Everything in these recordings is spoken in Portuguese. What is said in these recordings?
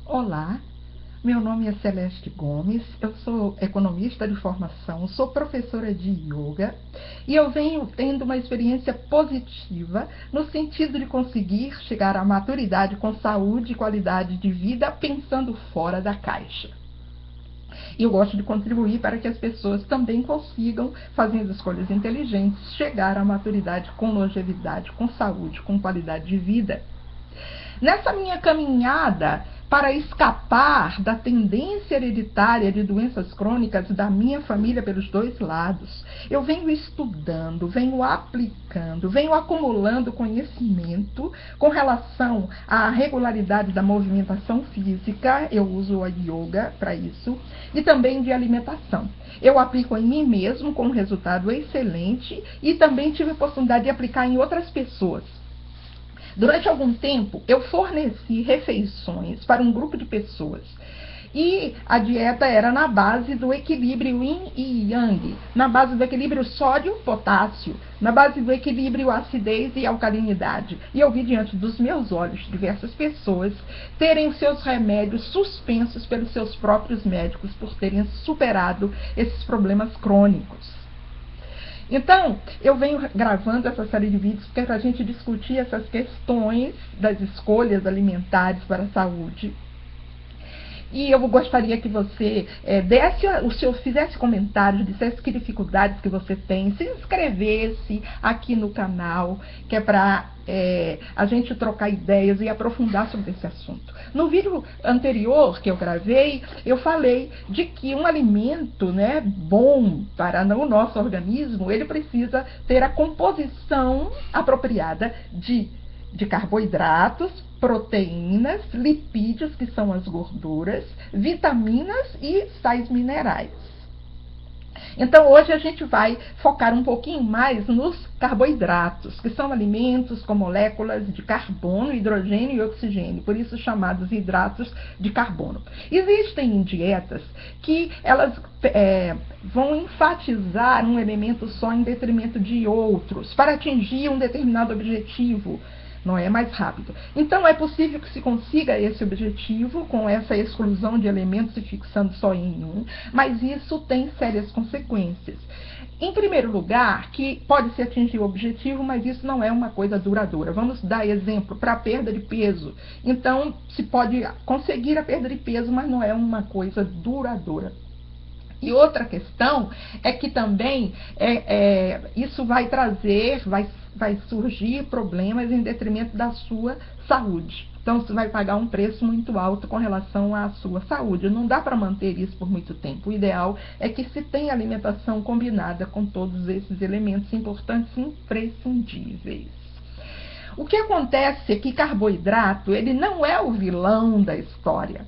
Olá, meu nome é Celeste Gomes, eu sou economista de formação, sou professora de yoga e eu venho tendo uma experiência positiva no sentido de conseguir chegar à maturidade com saúde e qualidade de vida pensando fora da caixa. E eu gosto de contribuir para que as pessoas também consigam, fazendo escolhas inteligentes, chegar à maturidade com longevidade, com saúde, com qualidade de vida. Nessa minha caminhada para escapar da tendência hereditária de doenças crônicas da minha família pelos dois lados, eu venho estudando, venho aplicando, venho acumulando conhecimento com relação à regularidade da movimentação física, eu uso a yoga para isso, e também de alimentação. Eu aplico em mim mesmo com um resultado excelente e também tive a oportunidade de aplicar em outras pessoas. Durante algum tempo, eu forneci refeições para um grupo de pessoas. E a dieta era na base do equilíbrio yin e yang, na base do equilíbrio sódio-potássio, na base do equilíbrio acidez e alcalinidade. E eu vi diante dos meus olhos diversas pessoas terem os seus remédios suspensos pelos seus próprios médicos por terem superado esses problemas crônicos. Então, eu venho gravando essa série de vídeos porque é para a gente discutir essas questões das escolhas alimentares para a saúde. E eu gostaria que você fizesse comentários, dissesse que dificuldades que você tem, se inscrevesse aqui no canal, que é para a gente trocar ideias e aprofundar sobre esse assunto. No vídeo anterior que eu gravei, eu falei de que um alimento, bom para o nosso organismo, ele precisa ter a composição apropriada de carboidratos, proteínas, lipídios, que são as gorduras, vitaminas e sais minerais. Então, hoje a gente vai focar um pouquinho mais nos carboidratos, que são alimentos com moléculas de carbono, hidrogênio e oxigênio, por isso chamados hidratos de carbono. Existem dietas que elas vão enfatizar um elemento só em detrimento de outros, para atingir um determinado objetivo. Não é mais rápido. Então, é possível que se consiga esse objetivo com essa exclusão de elementos e fixando só em um, mas isso tem sérias consequências. Em primeiro lugar, que pode-se atingir o objetivo, mas isso não é uma coisa duradoura. Vamos dar exemplo para a perda de peso. Então, se pode conseguir a perda de peso, mas não é uma coisa duradoura. E outra questão é que também isso vai surgir problemas em detrimento da sua saúde. Então, você vai pagar um preço muito alto com relação à sua saúde. Não dá para manter isso por muito tempo. O ideal é que se tenha alimentação combinada com todos esses elementos importantes e imprescindíveis. O que acontece é que carboidrato, ele não é o vilão da história.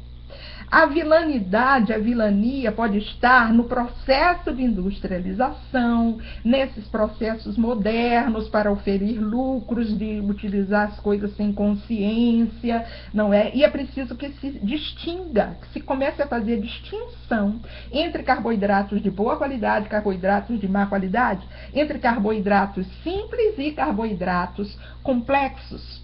A vilanidade, a vilania pode estar no processo de industrialização, nesses processos modernos para oferir lucros, de utilizar as coisas sem consciência, não é? E é preciso que se distinga, que se comece a fazer distinção entre carboidratos de boa qualidade e carboidratos de má qualidade, entre carboidratos simples e carboidratos complexos.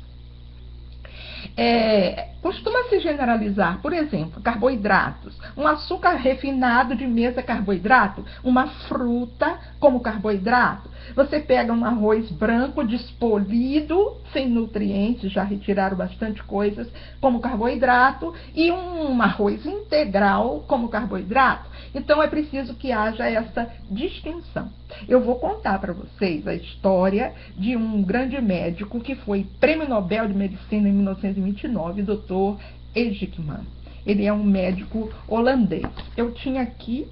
Costuma-se generalizar, por exemplo, carboidratos. Um açúcar refinado de mesa é carboidrato, uma fruta como carboidrato. Você pega um arroz branco despolido, sem nutrientes, já retiraram bastante coisas, como carboidrato, e um arroz integral como carboidrato. Então, é preciso que haja essa distinção. Eu vou contar para vocês a história de um grande médico que foi Prêmio Nobel de Medicina em 1929, Dr. Ejikman. Ele é um médico holandês. Eu tinha aqui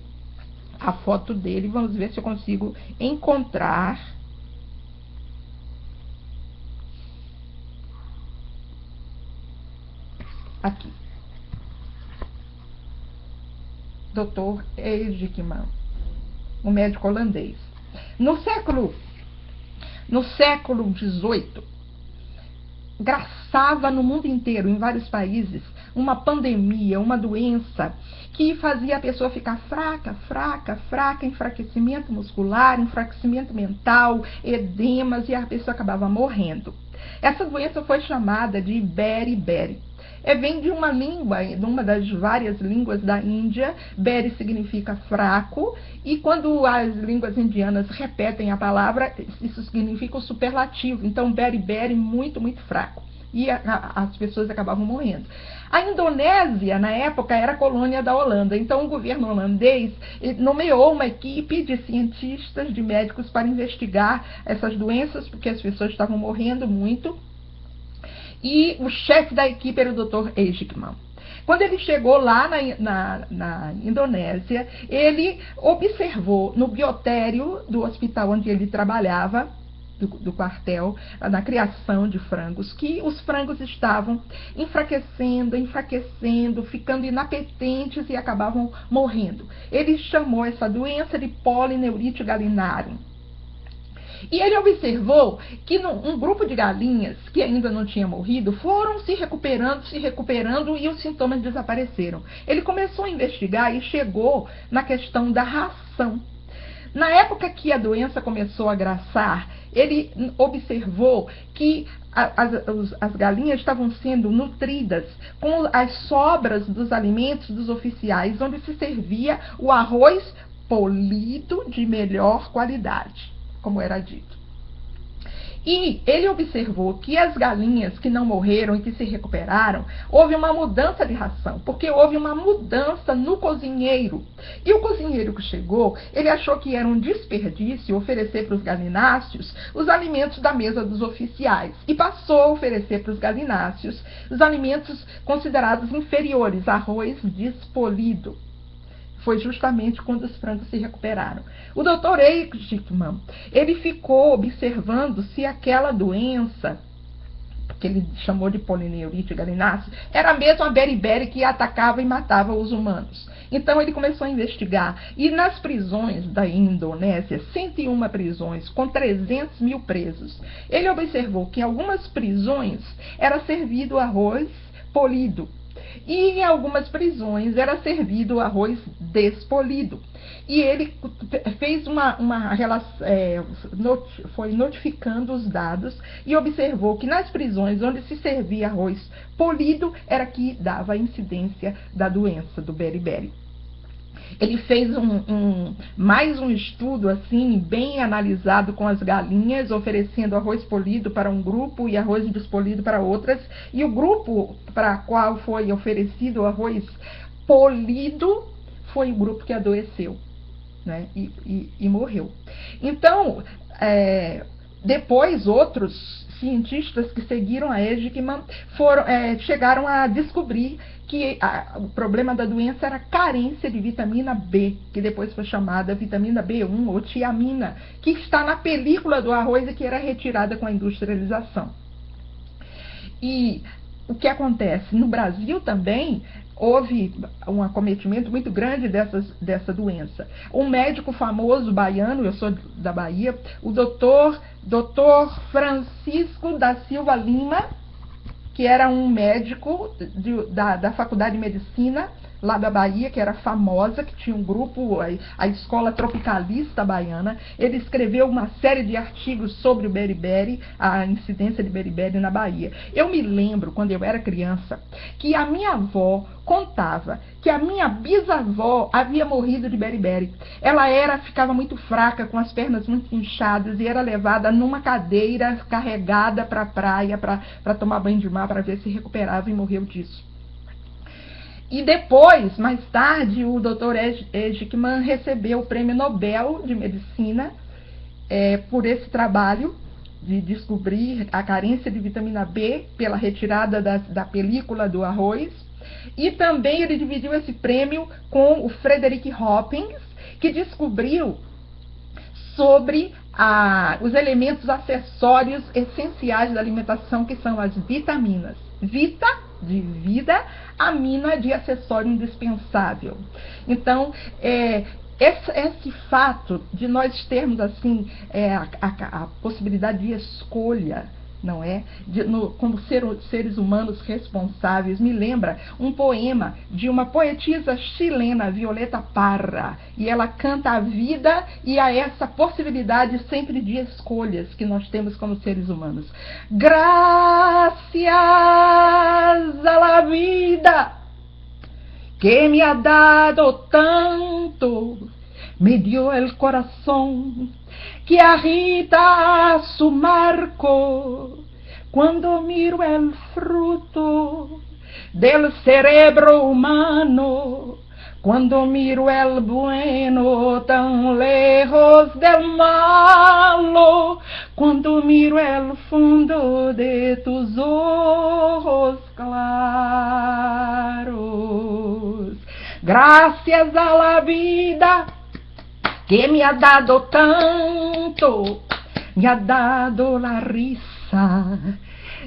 a foto dele, vamos ver se eu consigo encontrar. Aqui. Dr. Ejikman, um médico holandês. No século XVIII, graçava no mundo inteiro, em vários países, uma pandemia, uma doença que fazia a pessoa ficar fraca, enfraquecimento muscular, enfraquecimento mental, edemas, e a pessoa acabava morrendo. Essa doença foi chamada de beriberi. Vem de uma língua, de uma das várias línguas da Índia. Beri significa fraco, e quando as línguas indianas repetem a palavra, isso significa o superlativo. Então, beriberi, muito, muito fraco. E as pessoas acabavam morrendo. A Indonésia, na época, era colônia da Holanda. Então, o governo holandês nomeou uma equipe de cientistas, de médicos, para investigar essas doenças, porque as pessoas estavam morrendo muito. E o chefe da equipe era o Dr. Ejikman. Quando ele chegou lá na Indonésia, ele observou no biotério do hospital onde ele trabalhava, do quartel, na criação de frangos, que os frangos estavam enfraquecendo, ficando inapetentes e acabavam morrendo. Ele chamou essa doença de polineurite gallinarum. E ele observou que um grupo de galinhas que ainda não tinha morrido foram se recuperando e os sintomas desapareceram. Ele começou a investigar e chegou na questão da ração. Na época que a doença começou a graçar, ele observou que as galinhas estavam sendo nutridas com as sobras dos alimentos dos oficiais, onde se servia o arroz polido de melhor qualidade, como era dito. E ele observou que as galinhas que não morreram e que se recuperaram, houve uma mudança de ração, porque houve uma mudança no cozinheiro. E o cozinheiro que chegou, ele achou que era um desperdício oferecer para os galináceos os alimentos da mesa dos oficiais, e passou a oferecer para os galináceos os alimentos considerados inferiores, arroz despolido. Foi justamente quando os frangos se recuperaram. O Dr. Ejikman, ele ficou observando se aquela doença, que ele chamou de polineurite gallinaceae, era mesmo a beriberi que atacava e matava os humanos. Então ele começou a investigar. E nas prisões da Indonésia, 101 prisões com 300 mil presos, ele observou que em algumas prisões era servido arroz polido. E em algumas prisões era servido arroz despolido. E ele fez foi notificando os dados e observou que nas prisões onde se servia arroz polido era que dava a incidência da doença do beriberi. Ele fez mais um estudo assim, bem analisado com as galinhas, oferecendo arroz polido para um grupo e arroz despolido para outras. E o grupo para o qual foi oferecido o arroz polido foi o grupo que adoeceu, né? E morreu. Então, depois outros cientistas que seguiram a Ejikman chegaram a descobrir que o problema da doença era a carência de vitamina B, que depois foi chamada vitamina B1 ou tiamina, que está na película do arroz e que era retirada com a industrialização. E o que acontece? No Brasil também houve um acometimento muito grande dessa doença. Um médico famoso baiano, eu sou da Bahia, o doutor Francisco da Silva Lima, que era um médico da Faculdade de Medicina lá da Bahia, que era famosa, que tinha um grupo, a Escola Tropicalista Baiana. Ele escreveu uma série de artigos sobre o beriberi, a incidência de beriberi na Bahia. Eu me lembro, quando eu era criança, que a minha avó contava que a minha bisavó havia morrido de beriberi. Ela ficava muito fraca, com as pernas muito inchadas, e era levada numa cadeira carregada para a praia para tomar banho de mar, para ver se recuperava, e morreu disso. E depois, mais tarde, o Dr. Ejikman recebeu o Prêmio Nobel de Medicina por esse trabalho de descobrir a carência de vitamina B pela retirada da película do arroz. E também ele dividiu esse prêmio com o Frederick Hopkins, que descobriu sobre os elementos acessórios essenciais da alimentação, que são as vitaminas. Vita, de vida, amina, de acessório indispensável. Então, esse fato de nós termos assim a possibilidade de escolha não é? Como seres humanos responsáveis. Me lembra um poema de uma poetisa chilena, Violeta Parra, e ela canta a vida e a essa possibilidade sempre de escolhas que nós temos como seres humanos. Gracias a la vida que me ha dado tanto, me dio el corazón que agita a su marco cuando miro el fruto del cerebro humano, cuando miro el bueno tan lejos del malo, cuando miro el fondo de tus ojos claros. Gracias a la vida que me ha dado tanto, me ha dado la risa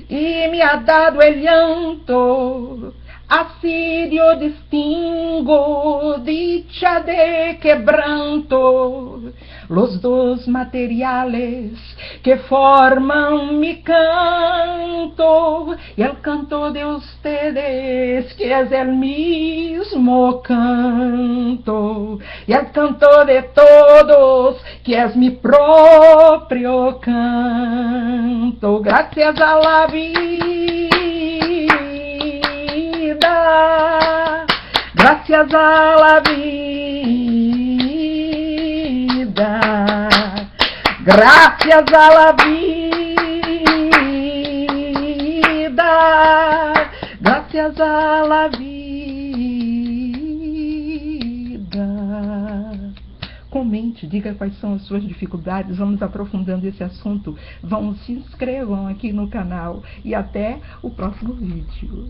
y me ha dado el llanto. Así yo distingo dicha de quebranto, los dos materiales que forman mi canto, y el canto de ustedes que es el mismo canto, y el canto de todos que es mi propio canto. Gracias a la vida, gracias a la vida, gracias a la vida, gracias a la vida. Comente, diga quais são as suas dificuldades, vamos aprofundando esse assunto. Se inscrevam aqui no canal e até o próximo vídeo.